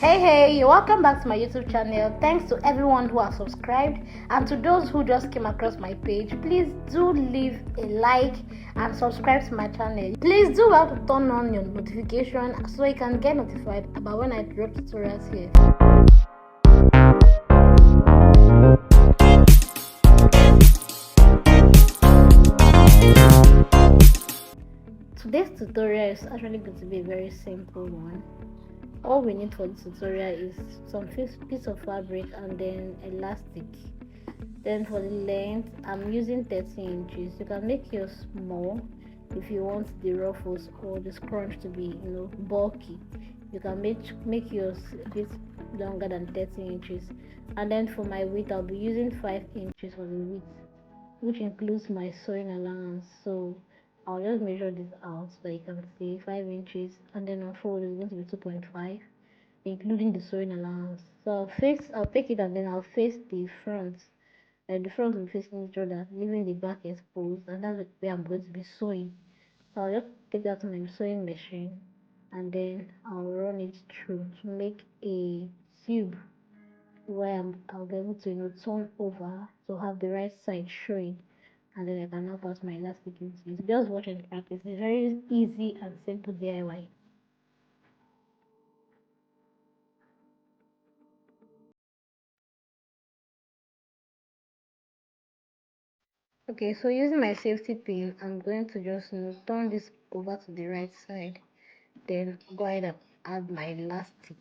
Hey, welcome back to my YouTube channel. Thanks to everyone who has subscribed, and to those who just came across my page, please do leave a like and subscribe to my channel. Please do have to turn on your notification so you can get notified about when I drop tutorials here. Today's tutorial is actually going to be a very simple one. All we need for the tutorial is some piece of fabric and then elastic. Then for the length, I'm using 13 inches. You can make yours small if you want the ruffles or the scrunch to be bulky. You can make yours a bit longer than 13 inches. And then for my width, I'll be using 5 inches for the width, which includes my sewing allowance. So I'll just measure this out so you can see 5 inches, and then on fold is going to be 2.5, including the sewing allowance. So I'll take it and then I'll face the front, and the front will be facing each other, leaving the back exposed, and that's where I'm going to be sewing. So I'll just take that to my sewing machine and then I'll run it through to make a tube where I'll be able to turn over to have the right side showing, and then I can now pass my elastic into it. Just watch and practice. It's very easy and simple DIY. Okay, so using my safety pin, I'm going to just turn this over to the right side, then go ahead and add my elastic.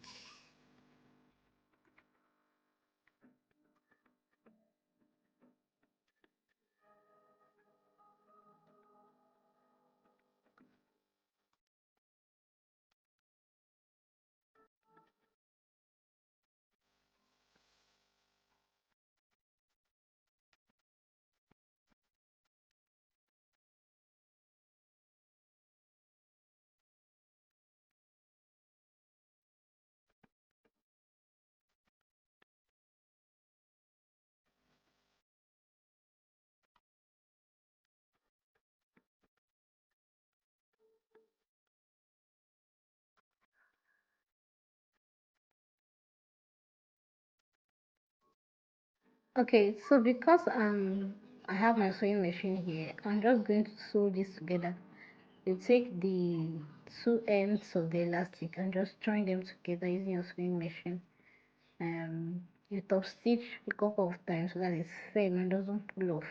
Okay, so because I have my sewing machine here, I'm just going to sew this together. You take the two ends of the elastic and just join them together using your sewing machine. You top stitch a couple of times so that it's firm and doesn't pull off.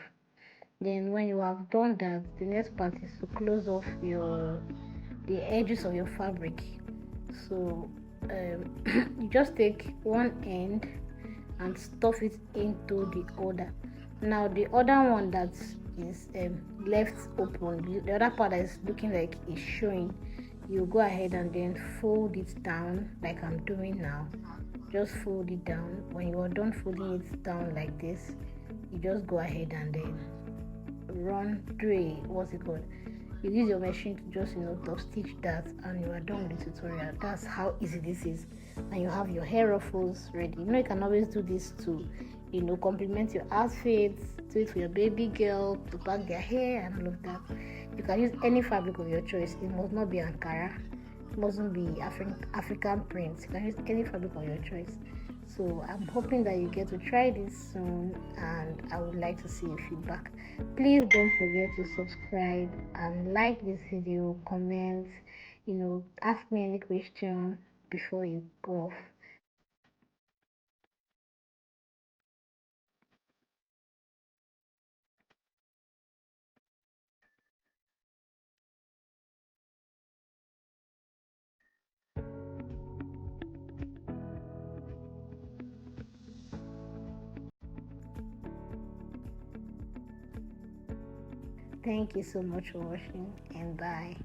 Then when you have done that, the next part is to close off the edges of your fabric. So you just take one end and stuff it into the other. Now the other one that is left open, the other part that is looking like it's showing, you go ahead and then fold it down like I'm doing now. Just fold it down. When you are done folding it down like this, you just go ahead and then run through what's it called, you use your machine to just top stitch that, and you are done with the tutorial. That's how easy this is, and you have your hair ruffles ready. You can always do this to complement your outfits, do it for your baby girl to pack their hair and all of that. You can use any fabric of your choice. It must not be Ankara, it mustn't be African prints. You can use any fabric of your choice. So I'm hoping that you get to try this soon, and I would like to see your feedback. Please don't forget to subscribe and like this video, comment, ask me any question before you go off. Thank you so much for watching, and bye.